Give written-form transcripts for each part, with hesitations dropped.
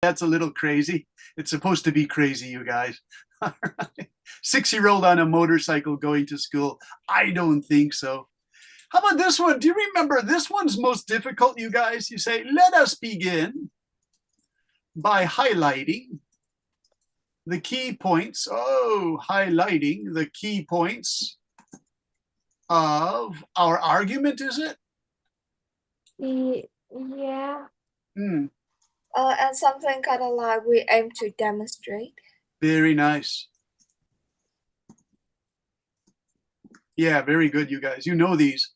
that's a little crazy. It's supposed to be crazy, you guys. All right. 6-year-old on a motorcycle going to school. I don't think so. How about this one? Do you remember this one's most difficult, you guys? You say, let us begin by highlighting the key points. Oh, highlighting the key points of our argument, is it? Yeah. Hmm. And something kind of like we aim to demonstrate. Very nice. Yeah, very good, you guys. You know these.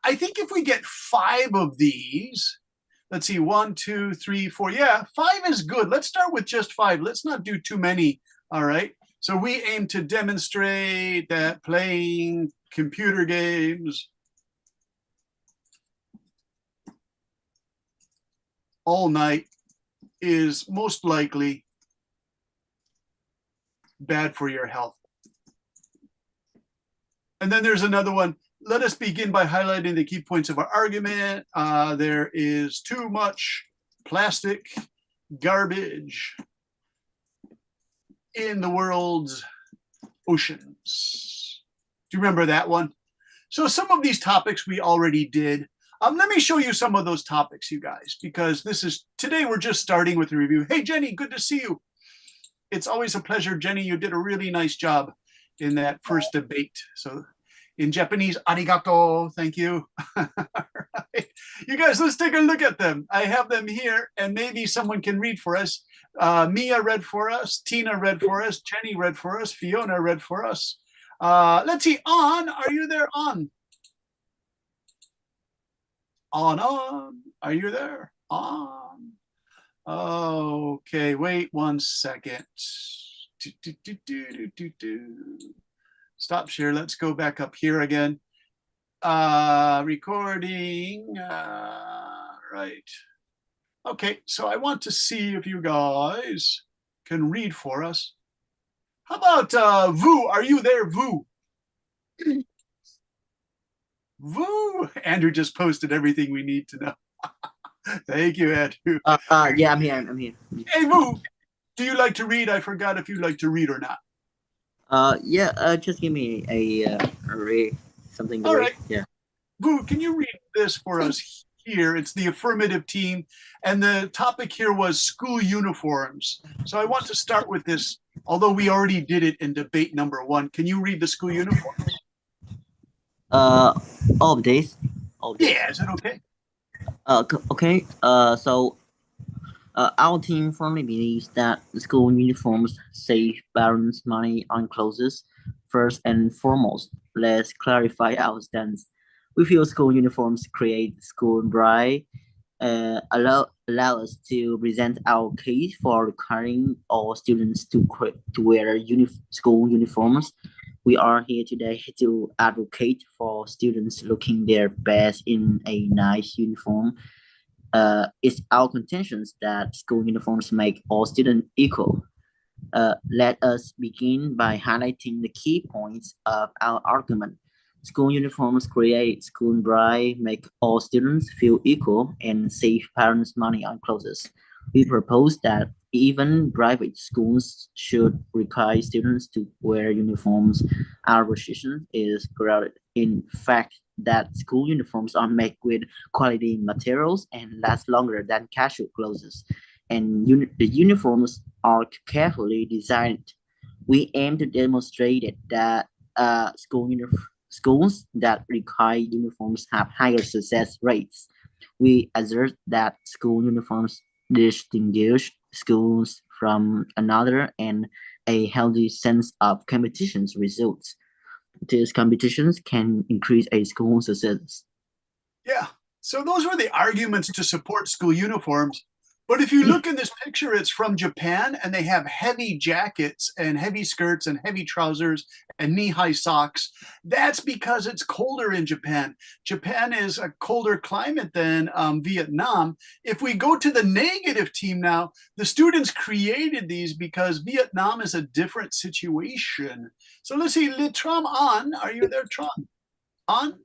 I think if we get 5 of these, let's see, 1, 2, 3, 4. Yeah, 5 is good. Let's start with just 5. Let's not do too many. All right. So we aim to demonstrate that playing computer games all night is most likely bad for your health. And then there's another one. Let us begin by highlighting the key points of our argument. There is too much plastic garbage in the world's oceans. Do you remember that one? So some of these topics we already did. Let me show you some of those topics, you guys, because today we're just starting with the review. Hey, Jenny, good to see you. It's always a pleasure, Jenny. You did a really nice job in that first debate. So in Japanese, arigato, thank you. All right. You guys, let's take a look at them. I have them here, and maybe someone can read for us. Mia read for us, Tina read for us, Jenny read for us, Fiona read for us. Let's see, On, are you there, On? On, are you there? On. Okay, wait 1 second. Stop share. Let's go back up here again. Recording. Right. Okay, so I want to see if you guys can read for us. How about Vu? Are you there, Vu? Vu. Andrew just posted everything we need to know. Thank you, Andrew. Yeah, I'm here. Hey, Vu, do you like to read? I forgot if you like to read or not. Yeah. Just give me a read something to All read. right. Yeah. Vu, can you read this for us here? It's the affirmative team, and the topic here was school uniforms. So I want to start with this, although we already did it in debate number 1. Can you read the school uniforms? All of this. Yeah, is it okay? Okay. So our team firmly believes that school uniforms save parents money on clothes. First and foremost, let's clarify our stance. We feel school uniforms create school pride, allow us to present our case for requiring all students to wear school uniforms. We are here today to advocate for students looking their best in a nice uniform. It's our contentions that school uniforms make all students equal. Let us begin by highlighting the key points of our argument. School uniforms create school pride, make all students feel equal, and save parents money on clothes. We propose that even private schools should require students to wear uniforms. Our position is grounded in fact that school uniforms are made with quality materials and last longer than casual clothes, and the uniforms are carefully designed. We aim to demonstrate that schools that require uniforms have higher success rates. We assert that school uniforms distinguish schools from another and a healthy sense of competition's results. These competitions can increase a school's success. Yeah. So those were the arguments to support school uniforms. But if you look in this picture, it's from Japan, and they have heavy jackets and heavy skirts and heavy trousers and knee-high socks. That's because it's colder in Japan. Japan is a colder climate than Vietnam. If we go to the negative team now, the students created these because Vietnam is a different situation. So let's see, Le Tron, On, are you there, Tron? On?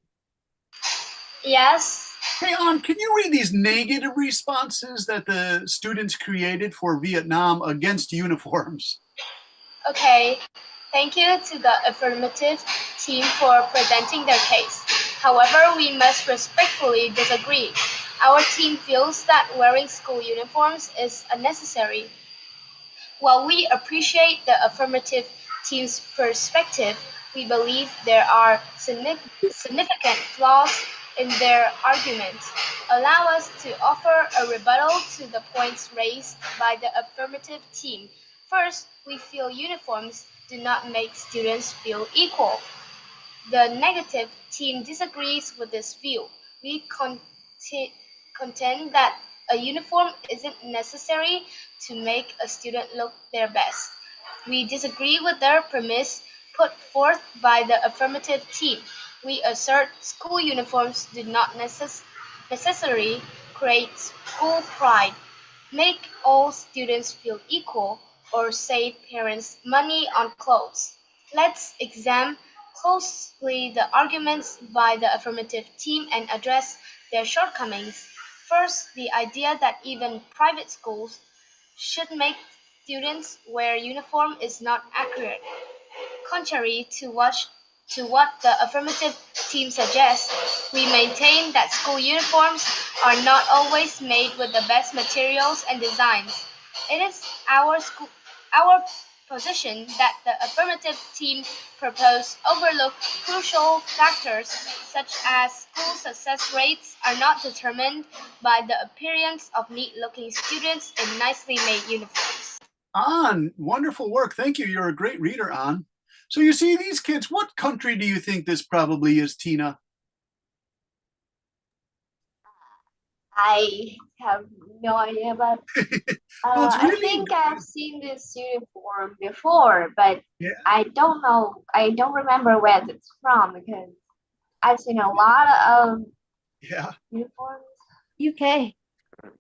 Yes. Hey, can you read these negative responses that the students created for Vietnam against uniforms? Okay. Thank you to the affirmative team for presenting their case. However, we must respectfully disagree. Our team feels that wearing school uniforms is unnecessary. While we appreciate the affirmative team's perspective, we believe there are significant flaws in their argument. Allow us to offer a rebuttal to the points raised by the affirmative team. First, we feel uniforms do not make students feel equal. The negative team disagrees with this view. We contend that a uniform isn't necessary to make a student look their best. We disagree with their premise put forth by the affirmative team. We assert school uniforms do not necessarily create school pride, make all students feel equal, or save parents money on clothes. Let's examine closely the arguments by the affirmative team and address their shortcomings. First, the idea that even private schools should make students wear uniform is not accurate. Contrary to what the affirmative team suggests, we maintain that school uniforms are not always made with the best materials and designs. It is our position that the affirmative team proposed overlook crucial factors such as school success rates are not determined by the appearance of neat-looking students in nicely made uniforms. Wonderful work. Thank you. You're a great reader, An. So you see these kids, what country do you think this probably is, Tina? I have no idea, but Well, it's I really think good. I've seen this uniform before, but Yeah. I don't know. I don't remember where it's from because I've seen a lot of Yeah. uniforms. UK.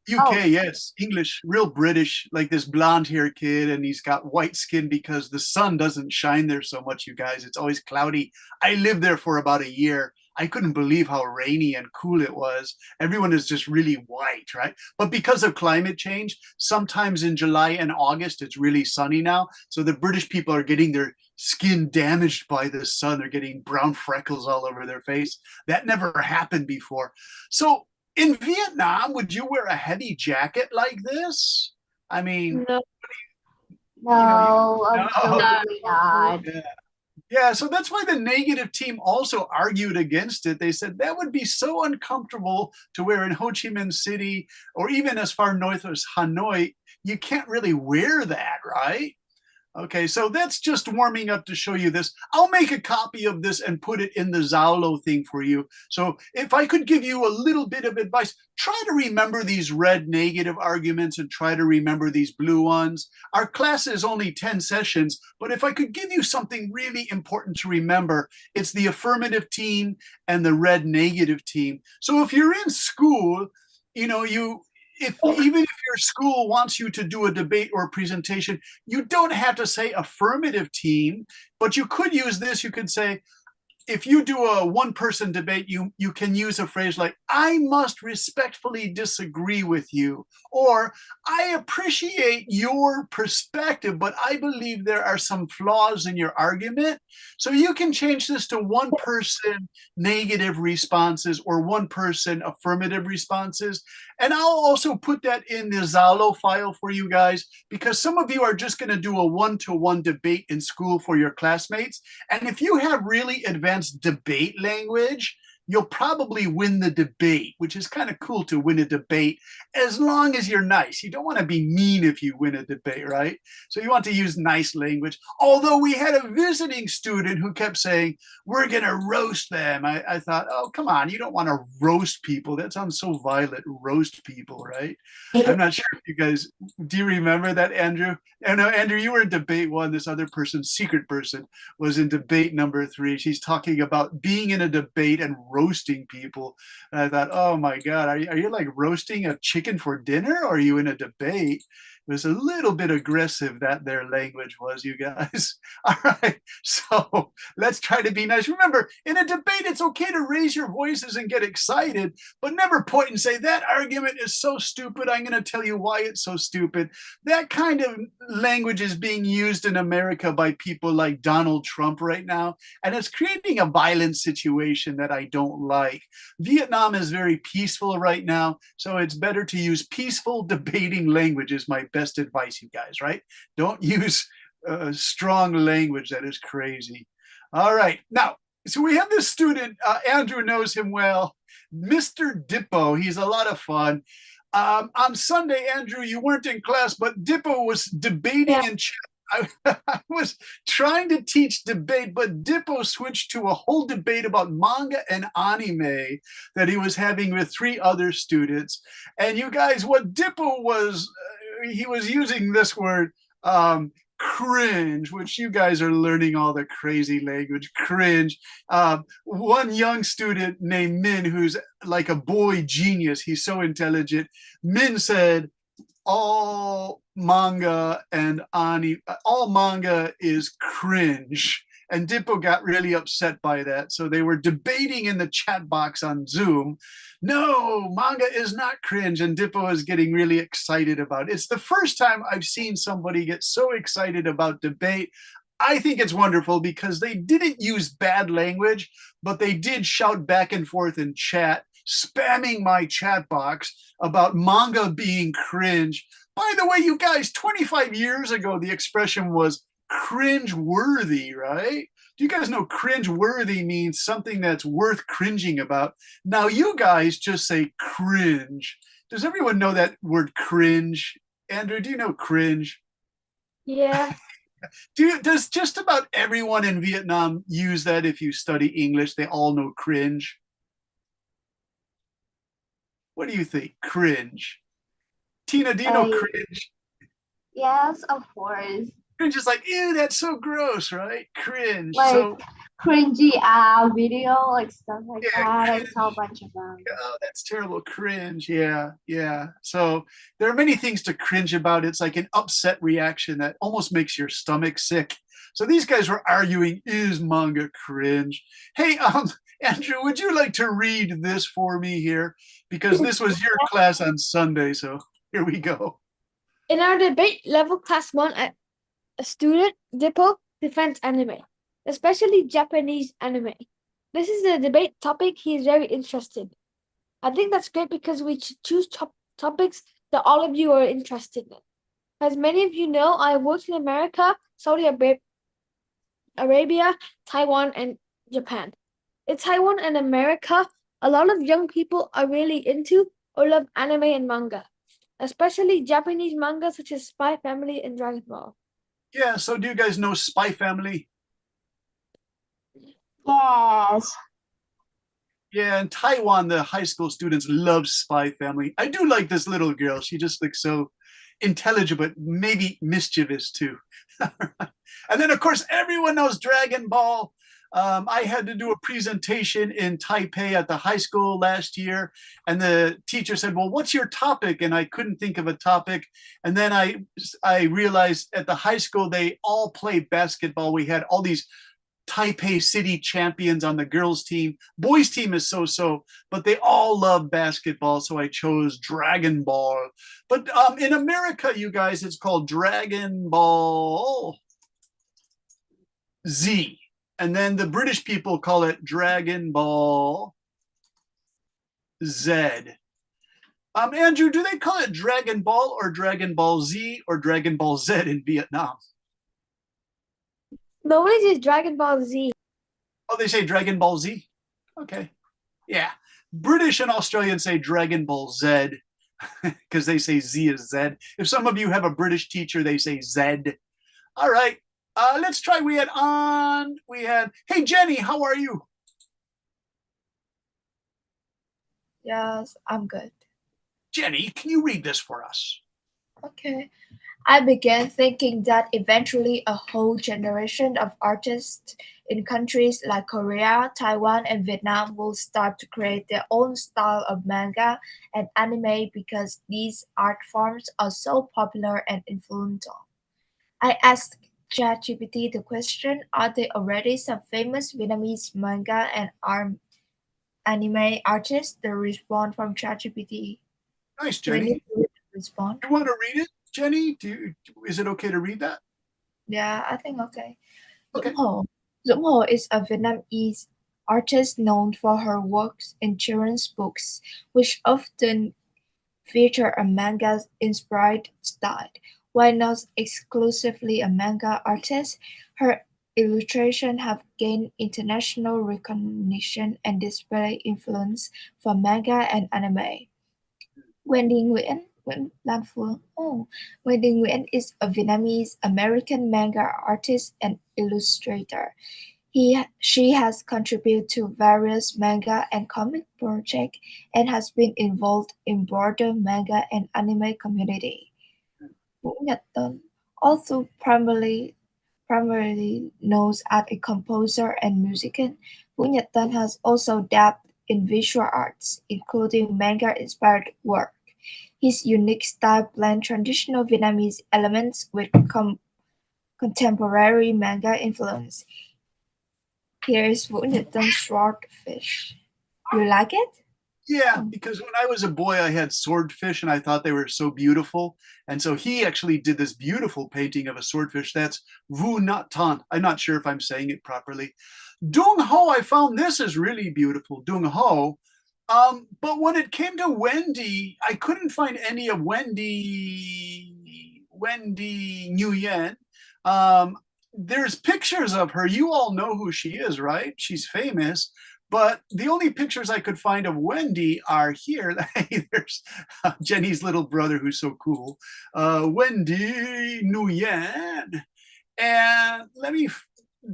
UK, yes. English, real British, like this blonde haired kid, and he's got white skin because the sun doesn't shine there so much, you guys. It's always cloudy. I lived there for about a year. I couldn't believe how rainy and cool it was. Everyone is just really white, right? But because of climate change, sometimes in July and August, it's really sunny now. So the British people are getting their skin damaged by the sun. They're getting brown freckles all over their face. That never happened before. So in Vietnam, would you wear a heavy jacket like this? I mean, No. No, no. absolutely not. Yeah. Yeah, so that's why the negative team also argued against it. They said that would be so uncomfortable to wear in Ho Chi Minh City or even as far north as Hanoi. You can't really wear that, right? Okay, so that's just warming up to show you this. I'll make a copy of this and put it in the Zalo thing for you. So if I could give you a little bit of advice, try to remember these red negative arguments and try to remember these blue ones. Our class is only 10 sessions, but if I could give you something really important to remember, it's the affirmative team and the red negative team. So if you're in school, you know, even if your school wants you to do a debate or a presentation, you don't have to say affirmative team, but you could use this. You could say, if you do a one-person debate, you can use a phrase like, I must respectfully disagree with you, or I appreciate your perspective, but I believe there are some flaws in your argument. So you can change this to one-person negative responses or one-person affirmative responses. And I'll also put that in the Zalo file for you guys, because some of you are just going to do a one-to-one debate in school for your classmates. And if you have really advanced debate language, you'll probably win the debate, which is kind of cool to win a debate as long as you're nice. You don't want to be mean if you win a debate, right? So you want to use nice language. Although we had a visiting student who kept saying, we're going to roast them. I thought, oh, come on. You don't want to roast people. That sounds so violent, roast people, right? I'm not sure if you guys, do you remember that, Andrew? I know, Andrew, you were in debate one. This other person, secret person, was in debate number 3. She's talking about being in a debate and roasting people. And I thought, oh my God, are you like roasting a chicken for dinner? Or are you in a debate? was a little bit aggressive, that their language was, you guys. All right, so let's try to be nice. Remember, in a debate, it's okay to raise your voices and get excited, but never point and say, that argument is so stupid, I'm going to tell you why it's so stupid. That kind of language is being used in America by people like Donald Trump right now, and it's creating a violent situation that I don't like. Vietnam is very peaceful right now, so it's better to use peaceful debating language is my best advice, you guys, right? Don't use strong language that is crazy. All right, now, so we have this student, Andrew knows him well, Mr. Dippo. He's a lot of fun. On Sunday, Andrew, you weren't in class, but Dippo was debating in chat. I was trying to teach debate, but Dippo switched to a whole debate about manga and anime that he was having with 3 other students. And you guys, what Dippo was, he was using this word, cringe, which you guys are learning all the crazy language, cringe. One young student named Min, who's like a boy genius, he's so intelligent. Min said, all manga is cringe. And Dippo got really upset by that. So they were debating in the chat box on Zoom. No, manga is not cringe. And Dippo is getting really excited about it. It's the first time I've seen somebody get so excited about debate. I think it's wonderful because they didn't use bad language, but they did shout back and forth in chat, spamming my chat box about manga being cringe. By the way, you guys, 25 years ago, the expression was cringe-worthy, right? Do you guys know cringe-worthy means something that's worth cringing about? Now you guys just say cringe. Does everyone know that word cringe? Andrew, do you know cringe? Yeah. Does just about everyone in Vietnam use that if you study English? They all know cringe. What do you think? Cringe. Tina, do you know cringe? Yes, of course. Cringe is like, ew, that's so gross, right? Cringe. Like so cringy video, like stuff like that. I saw a bunch of them. oh, that's terrible. Cringe. Yeah, yeah. So there are many things to cringe about. It's like an upset reaction that almost makes your stomach sick. So these guys were arguing, is manga cringe? Hey, Andrew, would you like to read this for me here? Because this was your class on Sunday, so here we go. In our debate level class 1, a student, Dippo, defends anime, especially Japanese anime. This is a debate topic he is very interested. I think that's great because we choose topics that all of you are interested in. As many of you know, I worked in America, Saudi Arabia, Taiwan, and Japan. In Taiwan and America, a lot of young people are really into or love anime and manga, especially Japanese manga such as Spy Family and Dragon Ball. Yeah, so do you guys know Spy Family? Yes. Yeah, in Taiwan, the high school students love Spy Family. I do like this little girl. She just looks so intelligent, but maybe mischievous too. And then, of course, everyone knows Dragon Ball. I had to do a presentation in Taipei at the high school last year, and the teacher said, well, what's your topic? And I couldn't think of a topic. And then I realized at the high school, they all play basketball. We had all these Taipei City champions on the girls team. Boys team is so-so, but they all love basketball, so I chose Dragon Ball. But in America, you guys, it's called Dragon Ball Z. And then the British people call it Dragon Ball Z. Andrew, do they call it Dragon Ball or Dragon Ball Z or Dragon Ball Z in Vietnam? Nobody says Dragon Ball Z. Oh, they say Dragon Ball Z? Okay. Yeah. British and Australians say Dragon Ball Z because they say Z is Z. If some of you have a British teacher, they say Z. All right. Let's try. Hey, Jenny, how are you? Yes, I'm good. Jenny, can you read this for us? Okay. I began thinking that eventually a whole generation of artists in countries like Korea, Taiwan, and Vietnam will start to create their own style of manga and anime because these art forms are so popular and influential. I asked ChatGPT the question, are there already some famous Vietnamese manga and anime artists? The response from ChatGPT. Nice, Do I Jenny. need to read the response? You want to read it, Jenny? Is it okay to read that? Yeah, I think okay. Okay. Dũng Hồ. Dũng Hồ is a Vietnamese artist known for her works in children's books, which often feature a manga-inspired style. While not exclusively a manga artist, her illustrations have gained international recognition and display influence from manga and anime. Wendy Nguyen, Nguyễn Lan Phương. Oh, Wendy Nguyen is a Vietnamese American manga artist and illustrator. She has contributed to various manga and comic projects and has been involved in broader manga and anime community. Vũ Nhật Tân, although primarily known as a composer and musician, Vũ Nhật Tân has also dabbled in visual arts, including manga-inspired work. His unique style blends traditional Vietnamese elements with contemporary manga influence. Here is Vũ Nhật Tân Swordfish. You like it? Yeah, because when I was a boy, I had swordfish and I thought they were so beautiful. And so he actually did this beautiful painting of a swordfish. That's Vu Nhat Tan. I'm not sure if I'm saying it properly. Dung Ho, I found this is really beautiful. Dung Ho. But when it came to Wendy, I couldn't find any of Wendy Nguyen. There's pictures of her. You all know who she is, right? She's famous. But the only pictures I could find of Wendy are here. There's Jenny's little brother, who's so cool. Wendy Nguyen. And let me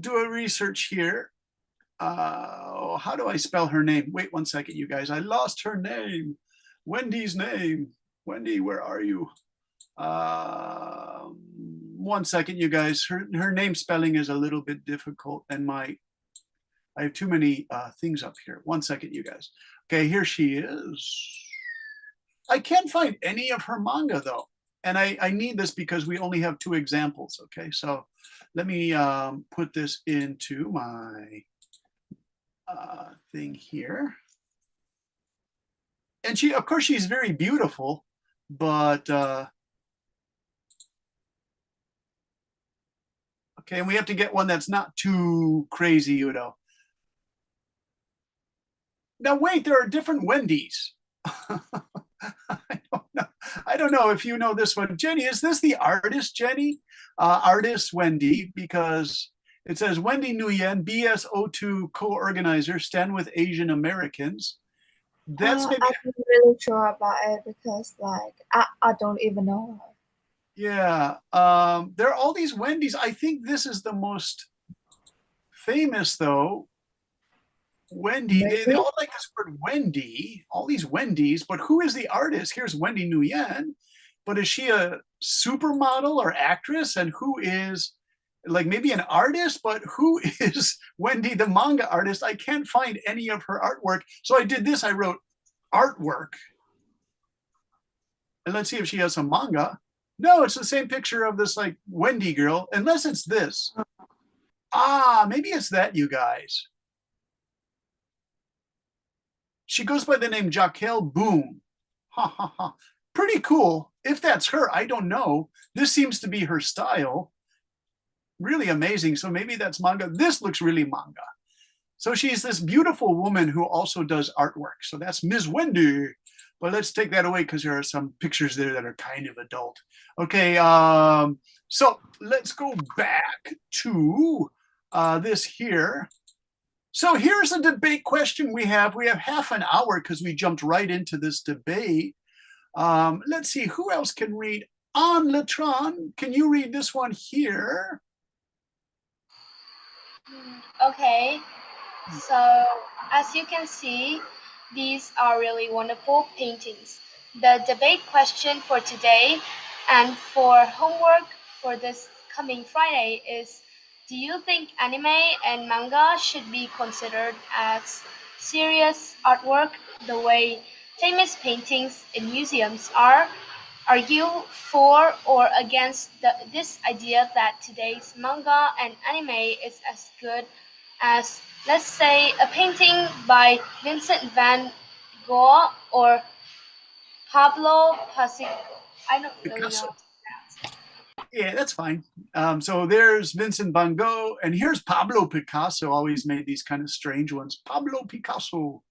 do a research here. How do I spell her name? Wait 1 second, you guys. I lost her name. Wendy's name. Wendy, where are you? 1 second, you guys. Her name spelling is a little bit difficult, and I have too many things up here. 1 second, you guys. Okay, here she is. I can't find any of her manga though. And I need this because we only have 2 examples. Okay, so let me put this into my thing here. And she, of course, she's very beautiful, but okay, and we have to get one that's not too crazy, you know. Now wait, there are different Wendy's. I don't know if you know this one. Jenny, is this the artist, Jenny? Artist Wendy, because it says Wendy Nguyen, BSO2 co-organizer, Stand with Asian Americans. That's maybe. I'm not really sure about it because I don't even know her. Yeah, there are all these Wendy's. I think this is the most famous though. Wendy, they all like this word Wendy, all these Wendy's, but who is the artist? Here's Wendy Nguyen, but is she a supermodel or actress? And who is, like, maybe an artist, but who is Wendy the manga artist? I can't find any of her artwork. So I did this, I wrote artwork. And let's see if she has some manga. No, it's the same picture of this like Wendy girl, unless it's this. Ah, maybe it's that, you guys. She goes by the name Jaquel Boom. Ha ha ha. Pretty cool. If that's her, I don't know. This seems to be her style. Really amazing. So maybe that's manga. This looks really manga. So she's this beautiful woman who also does artwork. So that's Ms. Wendy. But let's take that away because there are some pictures there that are kind of adult. Okay, so let's go back to this here. So here's a debate question we have. We have half an hour because we jumped right into this debate. Let's see, who else can read? Anne Letron, can you read this one here? Okay, so as you can see, these are really wonderful paintings. The debate question for today and for homework for this coming Friday is Do you think anime and manga should be considered as serious artwork the way famous paintings in museums are? Are you for or against this idea that today's manga and anime is as good as, let's say, a painting by Vincent van Gogh or Pablo Picasso? I don't really know. Picasso. Yeah, that's fine. So there's Vincent van Gogh, and here's Pablo Picasso. Always made these kind of strange ones. Pablo Picasso.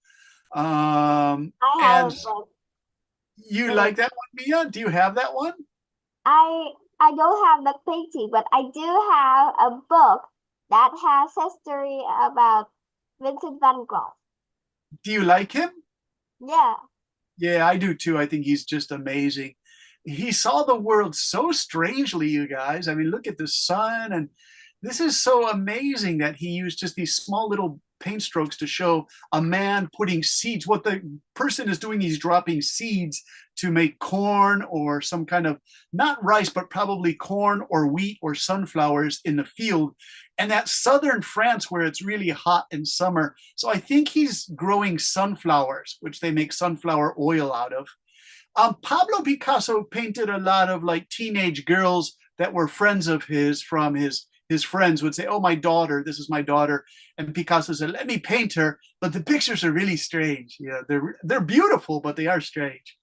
I have And a book. you like that one, Mia? Do you have that one? I don't have the painting, but I do have a book that has history about Vincent van Gogh. Do you like him? Yeah. Yeah, I do too. I think he's just amazing. He saw the world so strangely, you guys. I mean, look at the sun, and this is so amazing that he used just these small little paint strokes to show a man putting seeds. What the person is doing, he's dropping seeds to make corn or some kind of, not rice, but probably corn or wheat or sunflowers in the field. And that's southern France where it's really hot in summer. So I think he's growing sunflowers, which they make sunflower oil out of. Pablo Picasso painted a lot of like teenage girls that were friends of his. From his friends would say, "Oh, my daughter, this is my daughter," and Picasso said, "Let me paint her." But the pictures are really strange. Yeah, they're beautiful, but they are strange.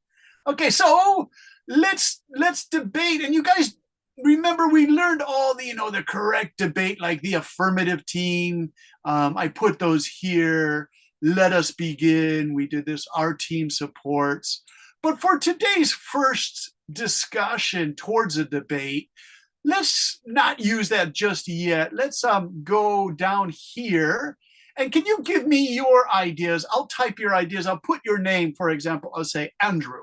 Okay, so let's debate. And you guys remember we learned all the the correct debate, like the affirmative team. I put those here. Let us begin. We did this. Our team supports. But for today's first discussion towards a debate, let's not use that just yet. Let's go down here. And can you give me your ideas? I'll type your ideas. I'll put your name, for example. I'll say Andrew.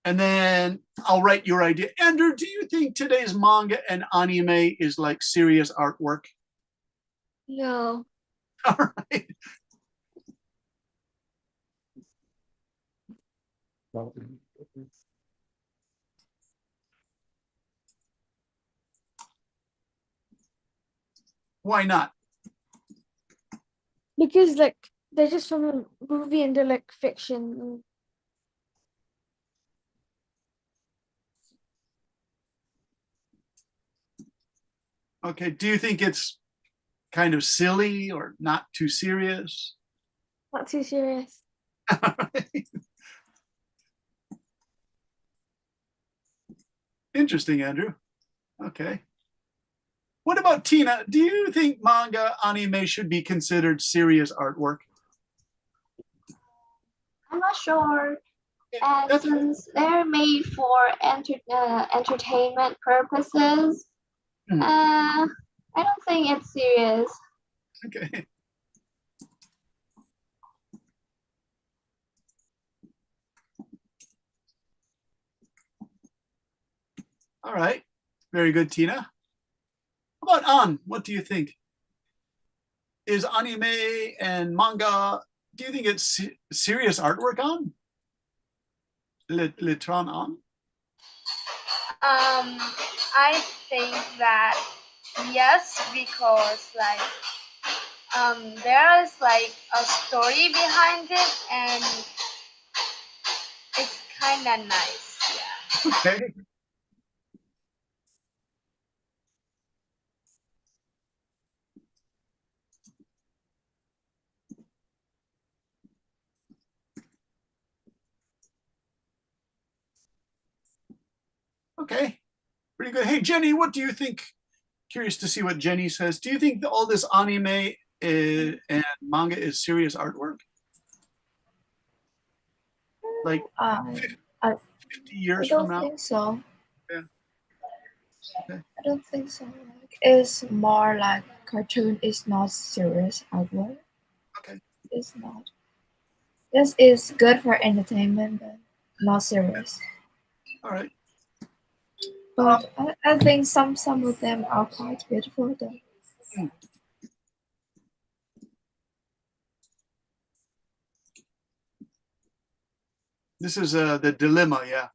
And then I'll write your idea. Andrew, do you think today's manga and anime is like serious artwork? No. All right. Why not? Because like they're just from a movie and they're like fiction. Okay. Do you think it's kind of silly or not too serious? Not too serious. Interesting, Andrew. Okay. What about Tina? Do you think manga anime should be considered serious artwork? I'm not sure. And That's since they're made for entertainment purposes, Hmm. I don't think it's serious. okay. All right. Very good, Tina. How about An? What do you think? Is anime and manga, do you think it's serious artwork, An? Letron An? I think that yes, because like there is like a story behind it, and it's kind of nice. Yeah. Okay. Okay. Pretty good. Hey, Jenny, what do you think? Curious to see what Jenny says. Do you think that all this anime and manga is serious artwork? Like I 50 years from don't now? think so. Yeah. Okay. I don't think so. Like, it's more like cartoon is not serious artwork. Okay. It's not. This is good for entertainment, but not serious. All right. But I think some of them are quite beautiful though. Hmm. This is the dilemma, yeah.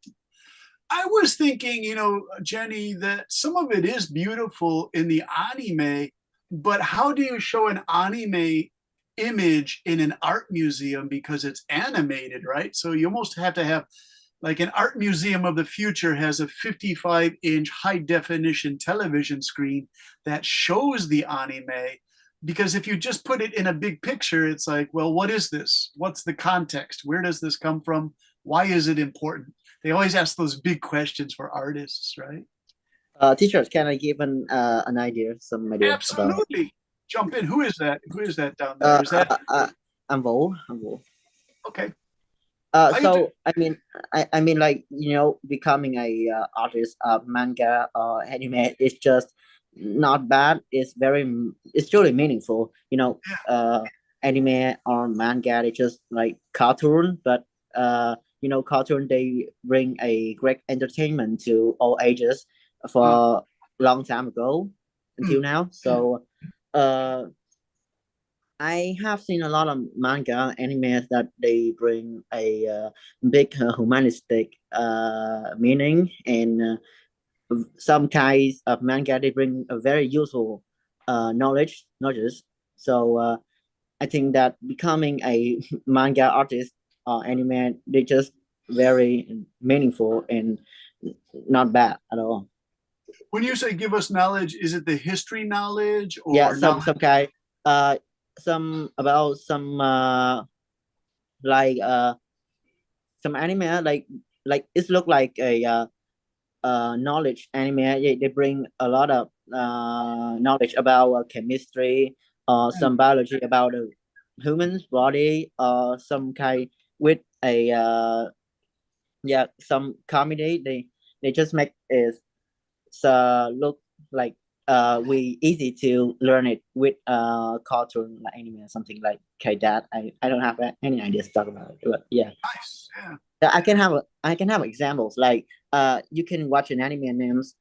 I was thinking, Jenny, that some of it is beautiful in the anime, but how do you show an anime image in an art museum because it's animated, right? So you almost have to have like an art museum of the future has a 55-inch high definition television screen that shows the anime. Because if you just put it in a big picture, it's like, well, what is this? What's the context? Where does this come from? Why is it important? They always ask those big questions for artists, right? Teachers, can I give an idea, some idea about? Absolutely. Jump in. Who is that? Who is that down there? Is that I'm Vol. I'm Vol. okay? How you So I mean, like becoming a artist of manga or anime is just not bad. It's really meaningful. Anime or manga, it's just like cartoon, but cartoon, they bring a great entertainment to all ages for a long time ago until now. So I have seen a lot of manga animes that they bring a big humanistic meaning, and some kinds of manga they bring a very useful knowledge. So I think that becoming a manga artist or anime, they just very meaningful and not bad at all. when you say give us knowledge, is it the history knowledge or Yeah, some knowledge? some kind some about some like some anime like it look like a knowledge anime. They bring a lot of knowledge about chemistry or some biology about the human's body or some kind with a some comedy. They just make it look like we easy to learn it with cartoon like anime or something like that. I don't have any idea to talk about it, but yeah. Nice. Yeah. Yeah, I can have examples like you can watch an anime names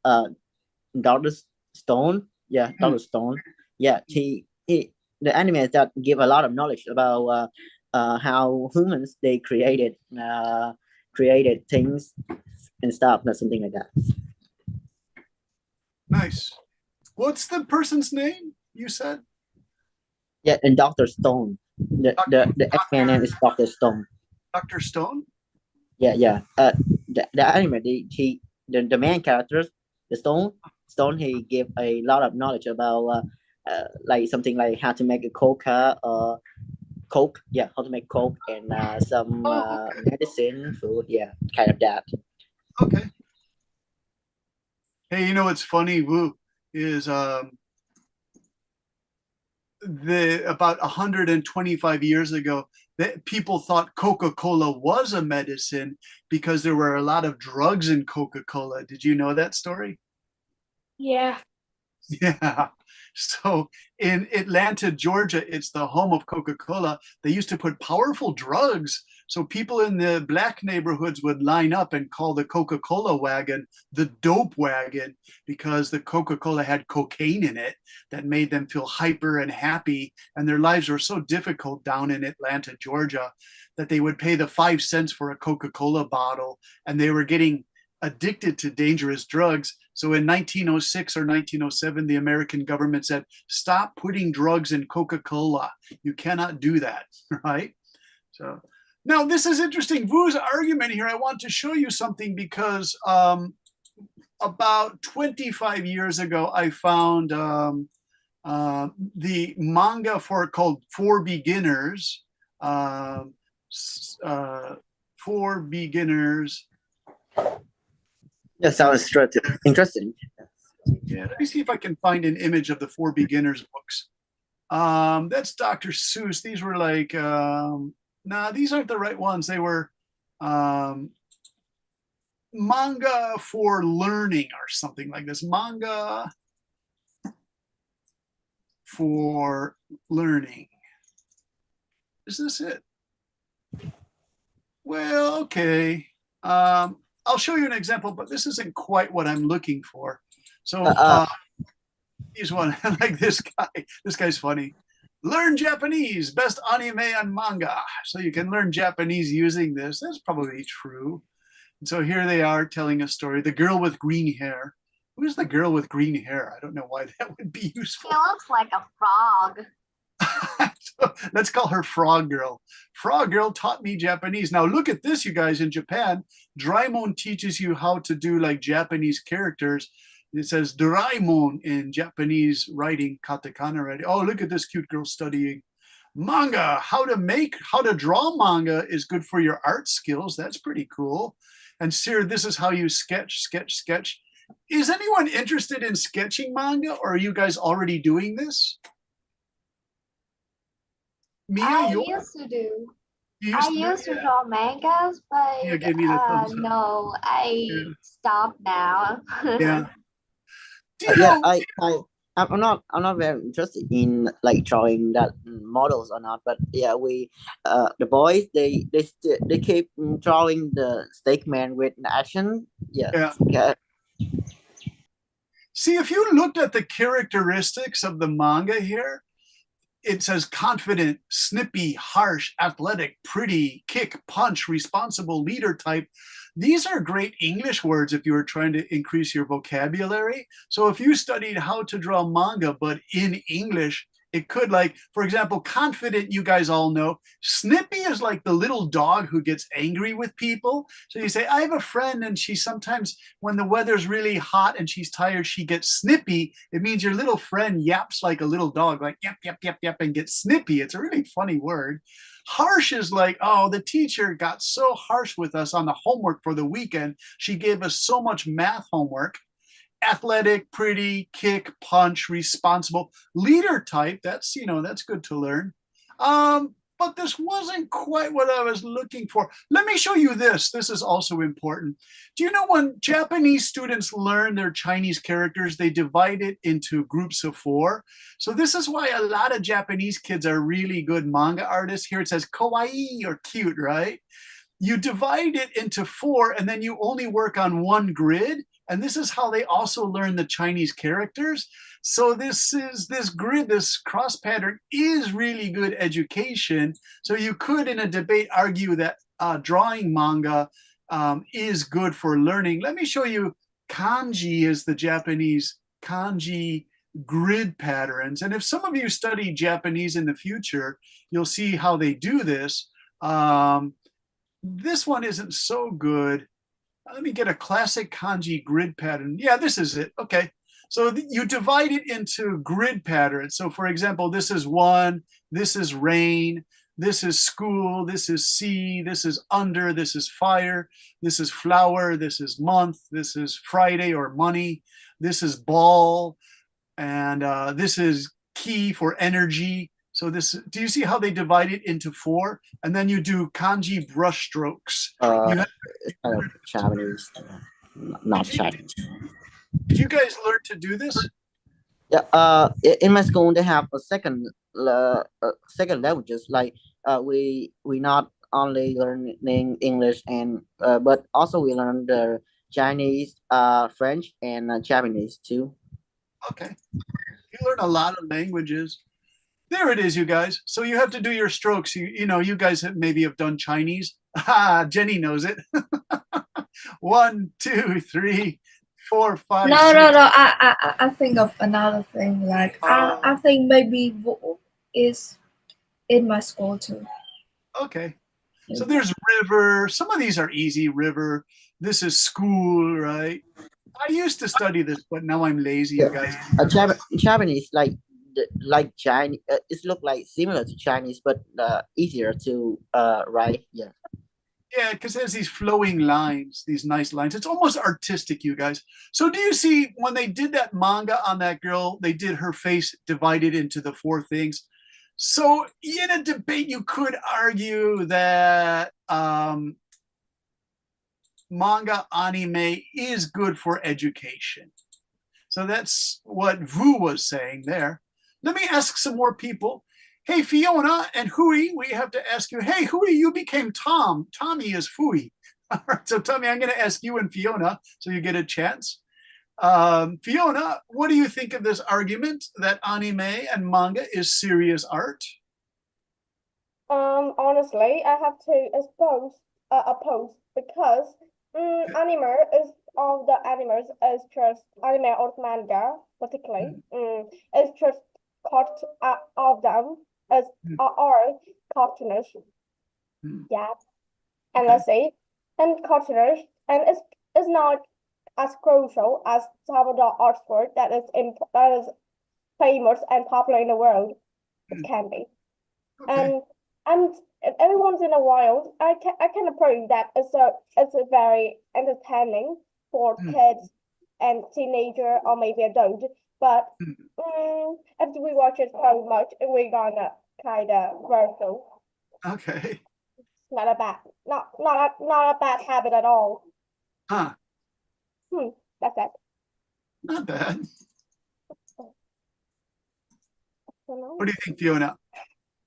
Doctor Stone. Yeah, Doctor Stone. Yeah, he the anime that give a lot of knowledge about how humans they created things and stuff, or something like that. Nice. What's the person's name you said? Yeah, and Doctor Stone. The X-Men name is Doctor Stone. Dr. Stone? Yeah. The anime, the main characters, the Stone, he give a lot of knowledge about like something like how to make a Coke. Yeah, how to make Coke and some medicine, food. Yeah, kind of that. Okay. Hey, you know what's funny, Woo, is the about 125 years ago that people thought Coca-Cola was a medicine because there were a lot of drugs in Coca-Cola. Did you know that story? Yeah. Yeah. So in Atlanta, Georgia, it's the home of Coca-Cola. They used to put powerful drugs. So people in the black neighborhoods would line up and call the Coca-Cola wagon the dope wagon because the Coca-Cola had cocaine in it that made them feel hyper and happy. And their lives were so difficult down in Atlanta, Georgia, that they would pay the 5 cents for a Coca-Cola bottle, and they were getting addicted to dangerous drugs. So in 1906 or 1907, the American government said, stop putting drugs in Coca-Cola. You cannot do that, right? So now this is interesting. Vu's argument here, I want to show you something because about 25 years ago, I found the manga called For Beginners. For Beginners. That sounds interesting. Yeah, let me see if I can find an image of the For Beginners books. That's Dr. Seuss. These were like, nah, these aren't the right ones. They were manga for learning or something like this. Manga for learning. Is this it? Well, okay. I'll show you an example, but this isn't quite what I'm looking for. So here's one like this guy. This guy's funny. Learn Japanese, best anime and manga. So you can learn Japanese using this. That's probably true. So here they are telling a story. The girl with green hair. Who's the girl with green hair? I don't know why that would be useful. She looks like a frog. So let's call her Frog Girl. Frog Girl taught me Japanese. Now look at this, you guys. In Japan, Doraemon teaches you how to do like Japanese characters. It says Doraemon in Japanese writing, katakana writing. Oh, look at this cute girl studying manga. How to draw manga is good for your art skills. That's pretty cool. And Sir, this is how you sketch. Is anyone interested in sketching manga, or are you guys already doing this? Mia, I you used to do. used I to do used to it? draw mangas, Yeah, but give me the thumbs up. no, I Yeah. stopped now. Yeah. Do you Yeah, know? I'm not very interested in like drawing that models or not, but yeah, the boys they keep drawing the steak man with the action. Yeah, Yeah. yeah. See, if you looked at the characteristics of the manga here, it says confident, snippy, harsh, athletic, pretty, kick, punch, responsible, leader type. These are great English words if you were trying to increase your vocabulary. So if you studied how to draw manga, but in English, it could, like, for example, confident, you guys all know. Snippy is like the little dog who gets angry with people. So you say, I have a friend, and she sometimes, when the weather's really hot and she's tired, she gets snippy. It means your little friend yaps like a little dog, like yap, yap, yap, yap, and gets snippy. It's a really funny word. Harsh is like, oh, the teacher got so harsh with us on the homework for the weekend. She gave us so much math homework. Athletic, pretty, kick, punch, responsible, leader type. That's that's good to learn. But this wasn't quite what I was looking for. Let me show you this. This is also important. Do you know when Japanese students learn their Chinese characters, they divide it into groups of 4? So this is why a lot of Japanese kids are really good manga artists. Here it says kawaii or cute, right? You divide it into 4 and then you only work on one grid. And this is how they also learn the Chinese characters. So this grid, this cross pattern is really good education. So you could, in a debate, argue that drawing manga is good for learning. Let me show you. Kanji is the Japanese kanji grid patterns. And if some of you study Japanese in the future, you'll see how they do this. This one isn't so good. Let me get a classic kanji grid pattern. Yeah, this is it. Okay. So you divide it into grid patterns. So for example, this is 1, this is rain, this is school, this is sea, this is under, this is fire, this is flower, this is month, this is Friday or money, this is ball, and this is key for energy. So this, do you see how they divide it into 4? And then you do kanji brush strokes. It's kind of Japanese, not Chinese. Did you guys learn to do this? Yeah. In my school they have a second languages. Like we not only learning English and but also we learn the Chinese, French, and Japanese too. Okay. You learn a lot of languages. There it is, you guys. So you have to do your strokes. You guys maybe have done Chinese. Jenny knows it. 1, 2, 3, 4, 5. No, 6. no, no. I think of another thing. Like I think maybe Wu is in my school too. Okay. So there's river. Some of these are easy. River. This is school, right? I used to study this, but now I'm lazy, you guys. Japanese like Chinese. It look like similar to Chinese, but easier to write. Yeah. Yeah, because there's these flowing lines, these nice lines. It's almost artistic, you guys. So do you see when they did that manga on that girl, they did her face divided into the 4 things. So in a debate, you could argue that manga anime is good for education. So that's what Vu was saying there. Let me ask some more people. Hey, Fiona and Hui, we have to ask you, hey, Hui, you became Tom. Tommy is Fui. All right, so Tommy, I'm going to ask you and Fiona so you get a chance. Fiona, what do you think of this argument that anime and manga is serious art? Honestly, I have to oppose because Anime is of the animes is just anime or manga, particularly. It's just cut of them as are cartoonish. Mm. Yeah, and Okay. let's say and cartoonish, and it's not as crucial as some of the art sport that is famous and popular in the world. It can be. Okay. And every once in a while, I can approve that it's a very entertaining for Mm. kids and teenager or maybe adult. But Mm. if we watch it so much, we're gonna kind of grow. Okay. Not a bad, not a bad habit at all. Huh. That's it. Not bad. You know? What do you think, Fiona?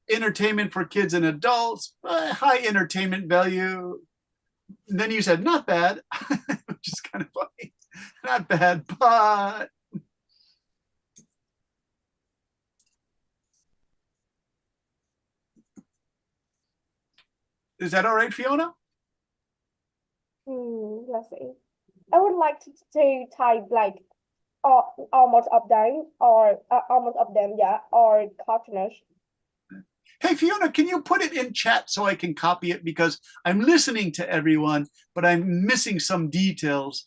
Entertainment for kids and adults, high entertainment value. And then you said not bad, which is kind of funny. Not bad, but is that all right, Fiona? Let's see. I would like to type like almost of them or almost of them, yeah, or cartoonish. Hey, Fiona, can you put it in chat so I can copy it? Because I'm listening to everyone, but I'm missing some details.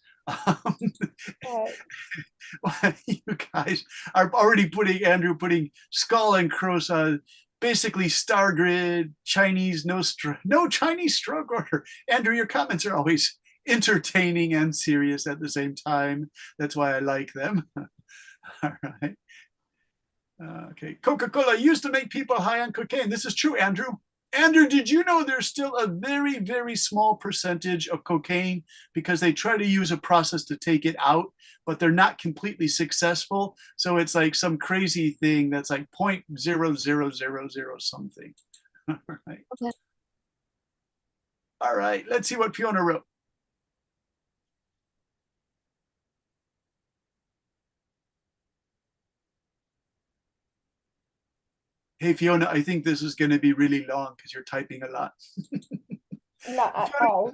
You guys are already Andrew putting skull and cross, basically star grid, Chinese, no Chinese stroke order. Andrew, your comments are always entertaining and serious at the same time. That's why I like them. All right. Okay, Coca-Cola used to make people high on cocaine. This is true, Andrew. Andrew, did you know there's still a very, very small percentage of cocaine because they try to use a process to take it out, but they're not completely successful. So it's like some crazy thing that's like 0.0000 something. All right. Okay. All right, let's see what Fiona wrote. Hey, Fiona, I think this is going to be really long because you're typing a lot. Not at all.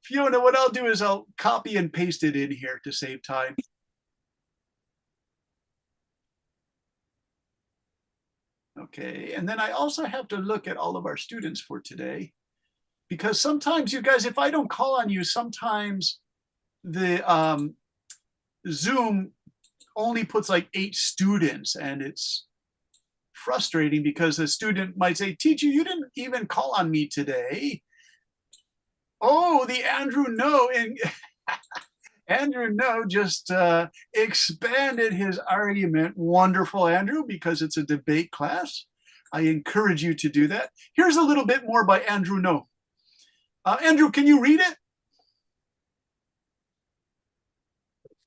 Fiona, what I'll do is I'll copy and paste it in here to save time. Okay, and then I also have to look at all of our students for today, because sometimes you guys, if I don't call on you, sometimes the Zoom only puts like 8 students, and it's frustrating because a student might say, teacher, you didn't even call on me today. Oh, the Andrew No, and Andrew No just expanded his argument. Wonderful, Andrew, because it's a debate class. I encourage you to do that. Here's a little bit more by Andrew No. Andrew, can you read it?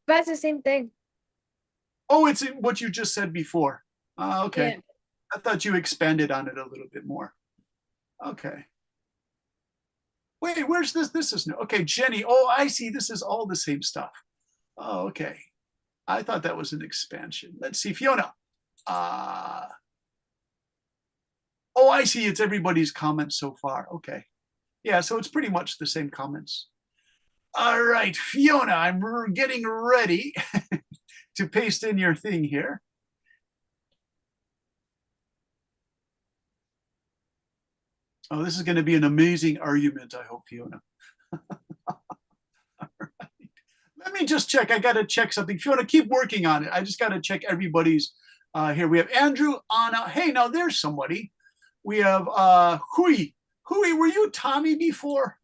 That's the same thing. Oh, it's what you just said before. Okay. Yeah. I thought you expanded on it a little bit more. Okay. Wait, where's this? This is new. Okay, Jenny. Oh, I see. This is all the same stuff. Oh, okay. I thought that was an expansion. Let's see, Fiona. Oh, I see. It's everybody's comments so far. Okay. Yeah, so it's pretty much the same comments. All right, Fiona, I'm getting ready to paste in your thing here. Oh, this is going to be an amazing argument, I hope, Fiona. All right. Let me just check. I got to check something. Fiona, keep working on it. I just got to check everybody's here. We have Andrew, Anna. Hey, now there's somebody. We have Hui. Hui, were you Tommy before?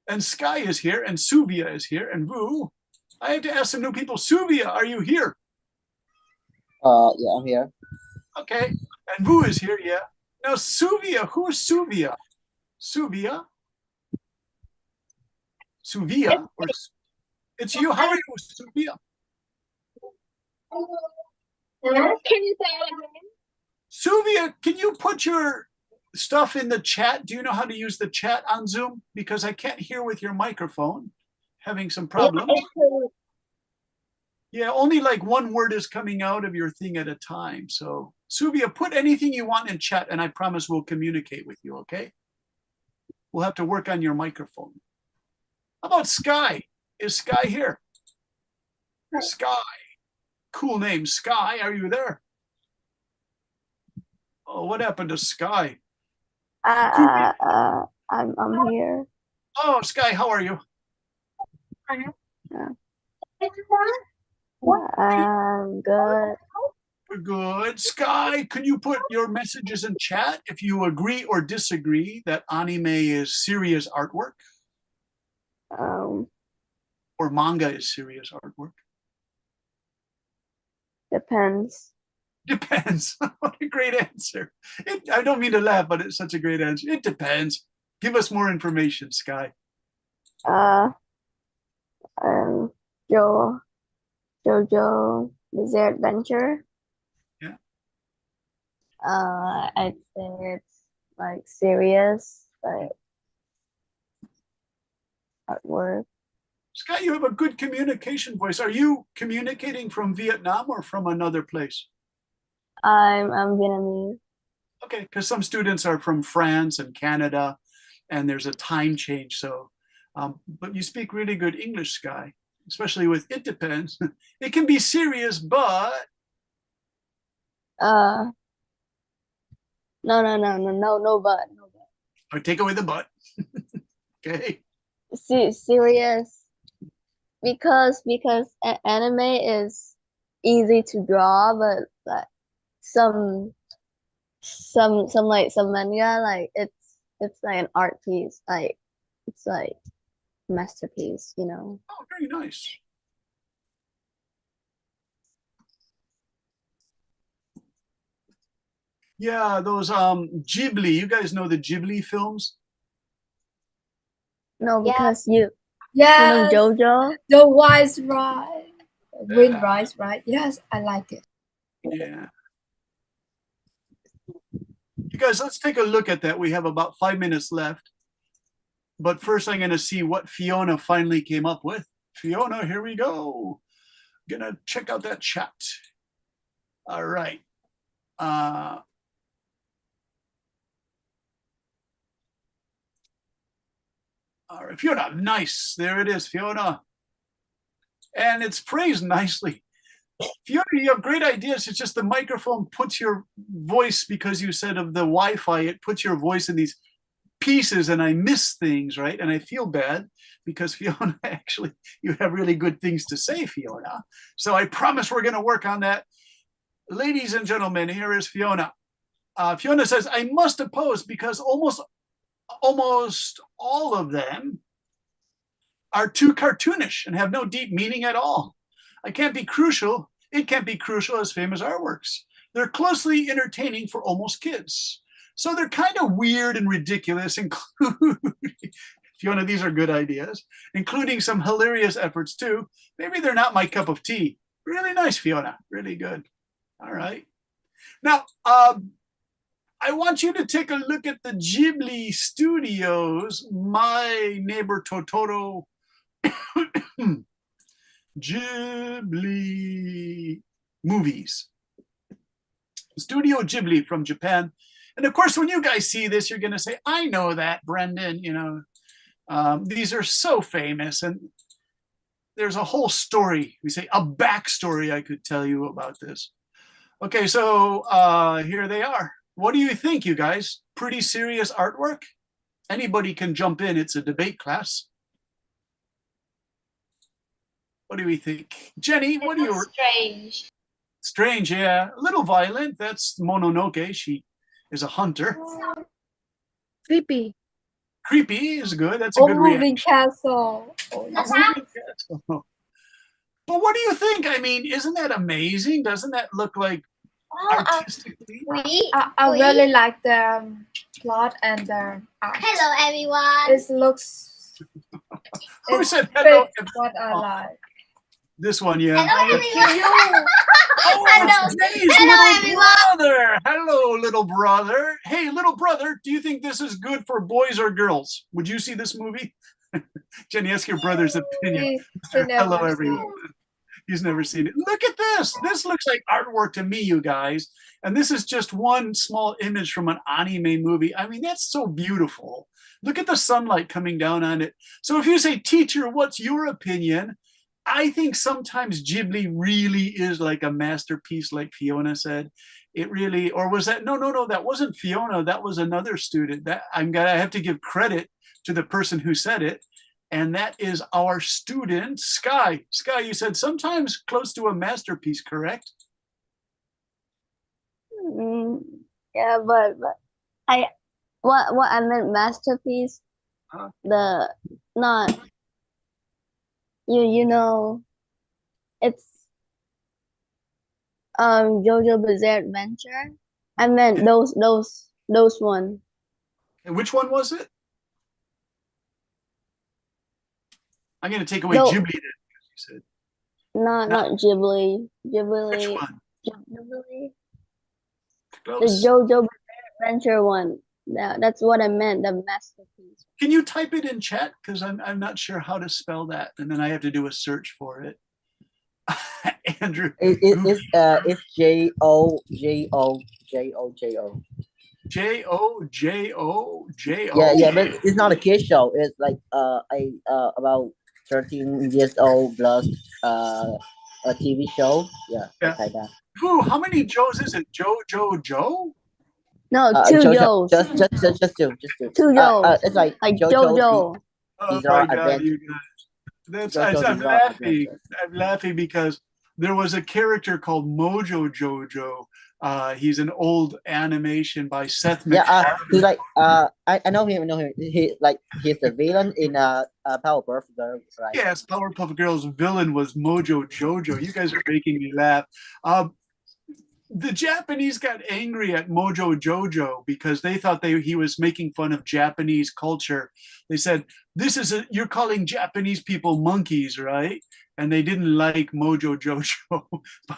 And Sky is here, and Suvia is here, and Vu. I have to ask some new people. Suvia, are you here? Yeah, I'm here. Okay, and Vu is here, yeah. Now, Suvia, who is Suvia? Suvia? Suvia? Or, it's you. How are you, Suvia? Can you say it again? Suvia, can you put your stuff in the chat? Do you know how to use the chat on Zoom? Because I can't hear with your microphone. Having some problems. Yeah, only like one word is coming out of your thing at a time. So Suvia, put anything you want in chat and I promise we'll communicate with you, okay? We'll have to work on your microphone. How about Sky? Is Sky here? Sky. Cool name, Sky. Are you there? Oh, what happened to Sky? I'm here. Oh, Sky, how are you? Good. Good. Sky, can you put your messages in chat if you agree or disagree that anime is serious artwork or manga is serious artwork? Depends. Depends. What a great answer. I don't mean to laugh, but it's such a great answer. It depends. Give us more information, Sky. JoJo Bizarre Adventure. Yeah. I'd say it's like serious, like artwork. Sky, you have a good communication voice. Are you communicating from Vietnam or from another place? I'm Vietnamese. Okay, because some students are from France and Canada, and there's a time change. So, but you speak really good English, Sky, especially with it depends. It can be serious, but No, but. or take away the but. Okay. Serious because anime is easy to draw, but like some manga, like it's like an art piece, like it's like masterpiece, you know. Oh, very nice. Yeah, those Ghibli. You guys know the Ghibli films? No, Yeah. because you Yes, know JoJo. the Wise Ride. Wind Yeah. Rise, right? Yes, I like it. Yeah. You guys, let's take a look at that. We have about 5 minutes left. But first, I'm going to see what Fiona finally came up with. Fiona, here we go. Gonna check out that chat. All right. All right, Fiona, nice. There it is, Fiona. And it's phrased nicely. Fiona, you have great ideas. It's just the microphone puts your voice, because you said of the Wi-Fi, it puts your voice in these pieces and I miss things, right? And I feel bad because Fiona, actually, you have really good things to say, Fiona. So I promise we're going to work on that. Ladies and gentlemen, here is Fiona. Fiona says, I must oppose because almost all of them are too cartoonish and have no deep meaning at all. It can't be crucial as famous artworks. They're closely entertaining for almost kids. So they're kind of weird and ridiculous, Fiona, these are good ideas, including some hilarious efforts too. Maybe they're not my cup of tea. Really nice, Fiona, really good. All right. Now, I want you to take a look at the Ghibli Studios, My Neighbor Totoro, Ghibli movies. Studio Ghibli from Japan. And of course, when you guys see this, you're going to say, I know that, Brendan, you know, these are so famous. And there's a whole story, we say a backstory I could tell you about this. Okay, so here they are. What do you think, you guys? Pretty serious artwork? Anybody can jump in. It's a debate class. What do we think? Jenny, what do you... Strange. Strange, yeah. A little violent. That's Mononoke. She is a hunter. Creepy. Creepy is good. That's a Oh, good moving reaction. castle. Oh, A yes. moving castle. But what do you think? I mean, isn't that amazing? Doesn't that look like artistically? I really like the plot and the art. Hello, everyone. It looks. Who It's said hello? fit what I like. This one, yeah. Hello, everyone. Oh, Hello. it's Jenny's Hello, little everyone. brother. Hello, little brother. Hey, little brother, do you think this is good for boys or girls? Would you see this movie? Jenny, ask your brother's opinion. She never Hello, see everyone. it. He's never seen it. Look at this. This looks like artwork to me, you guys. And this is just one small image from an anime movie. I mean, that's so beautiful. Look at the sunlight coming down on it. So if you say, teacher, what's your opinion? I think sometimes Ghibli really is like a masterpiece, like Fiona said. It really, or was that, no, that wasn't Fiona. That was another student. That I have to give credit to the person who said it. And that is our student, Sky. Sky, you said sometimes close to a masterpiece, correct? Yeah, but I what I meant masterpiece, Huh? the not you know, it's JoJo Bizarre Adventure. I meant those one. And which one was it? I'm going to take away No. Ghibli then, because you said. Not Ghibli. Which one? Ghibli. The Close. JoJo Bizarre Adventure one. That's what I meant. The masterpiece. Can you type it in chat? Because I'm not sure how to spell that, and then I have to do a search for it. Andrew. It's Jojo. Jojo. Yeah, but it's not a kid show. It's like about 13 years old plus a TV show. Yeah, Yeah. like that. Ooh, how many Joes is it? Joe? No, two JoJo. Joes. Just two. Two Joes. It's like JoJo. Oh These my are God, adventures. you guys. JoJo I'm Bizarre laughing. Adventure. I'm laughing because there was a character called Mojo Jojo. He's an old animation by Seth MacFarlane. He's like I know him. He's the villain in Powerpuff Girls, right? Yes, Powerpuff Girls villain was Mojo Jojo. You guys are making me laugh. The Japanese got angry at Mojo Jojo because they thought he was making fun of Japanese culture. They said, you're calling Japanese people monkeys, right? And they didn't like Mojo Jojo.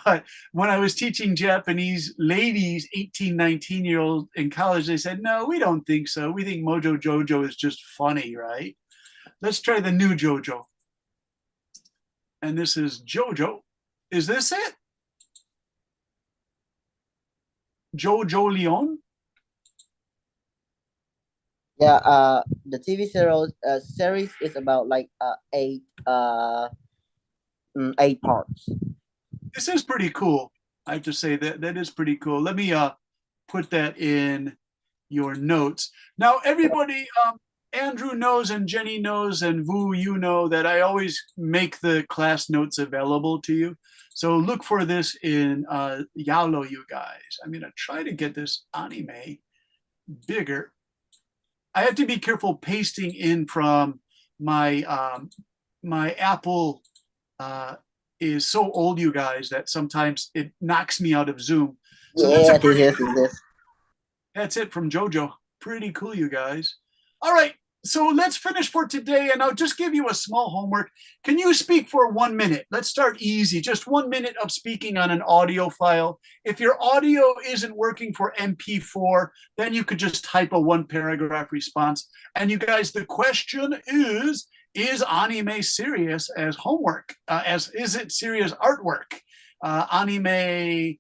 But when I was teaching Japanese ladies, 18, 19-year-olds in college, they said, no, we don't think so. We think Mojo Jojo is just funny, right? Let's try the new Jojo. And this is Jojo. Is this it? Jojo Leon? Yeah, the TV series is about like 8 parts. This is pretty cool. I have to say that is pretty cool. Let me put that in your notes. Now, everybody, Andrew knows and Jenny knows and Vu, you know that I always make the class notes available to you. So look for this in Yalo, you guys. I'm going to try to get this anime bigger. I have to be careful pasting in from my my Apple is so old, you guys, that sometimes it knocks me out of Zoom. So that's it from JoJo. Pretty cool, you guys. All right, so let's finish for today, and I'll just give you a small homework. Can you speak for 1 minute? Let's start easy. Just 1 minute of speaking on an audio file. If your audio isn't working for MP4, then you could just type a 1-paragraph response. And you guys, the question is anime serious as homework? Is it serious artwork? Anime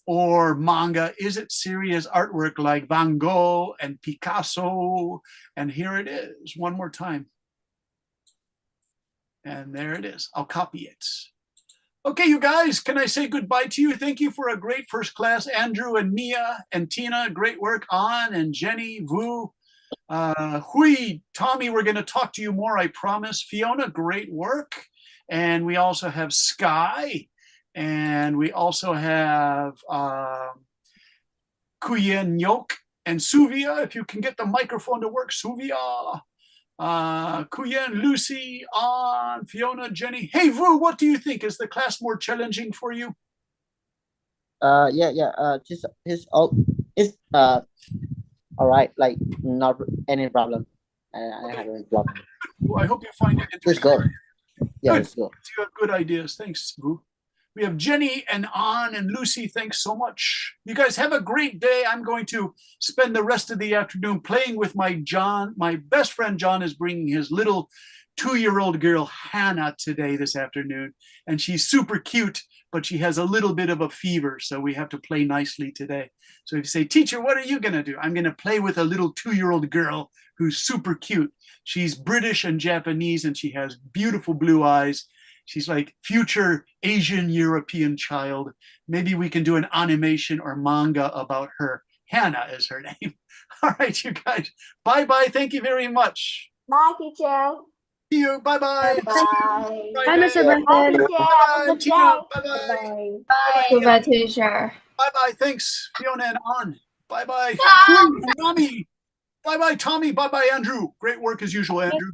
or manga, is it serious artwork like Van Gogh and Picasso? And here it is one more time. And there it is. I'll copy it. Okay, you guys, can I say goodbye to you? Thank you for a great first class. Andrew and Mia and Tina, great work. An and Jenny, Vu, Hui, Tommy, we're going to talk to you more, I promise. Fiona, great work. And we also have Sky. And we also have Kuyen Yok and Suvia, if you can get the microphone to work. Suvia, Kuyen, Lucy, An, Fiona, Jenny. Hey, Vu, what do you think? Is the class more challenging for you? It's all right, like not any problem. I have any problem. Well, I hope you find it It's interesting. good. Yeah, Good. it's good. You have good ideas. Thanks, Vu. We have Jenny and An and Lucy. Thanks so much. You guys have a great day. I'm going to spend the rest of the afternoon playing with my John. My best friend John is bringing his little 2-year-old girl Hannah this afternoon, and she's super cute, but she has a little bit of a fever, so we have to play nicely today. So if you say, teacher, what are you gonna do? I'm gonna play with a little 2-year-old girl who's super cute. She's British and Japanese, and she has beautiful blue eyes. She's like future Asian European child. Maybe we can do an animation or manga about her. Hannah is her name. All right, you guys. Bye-bye. Thank you very much. Bye, teacher. See you. Bye-bye. Bye. Bye, Mr. Bye, Brenton. teacher. Have a Bye-bye. good Tina. day. Bye-bye. Bye. Goodbye, teacher. Bye-bye. Thanks, Fiona and An. Bye-bye. Bye. Rami. Bye-bye, Tommy. Bye-bye, Andrew. Great work as usual, Andrew.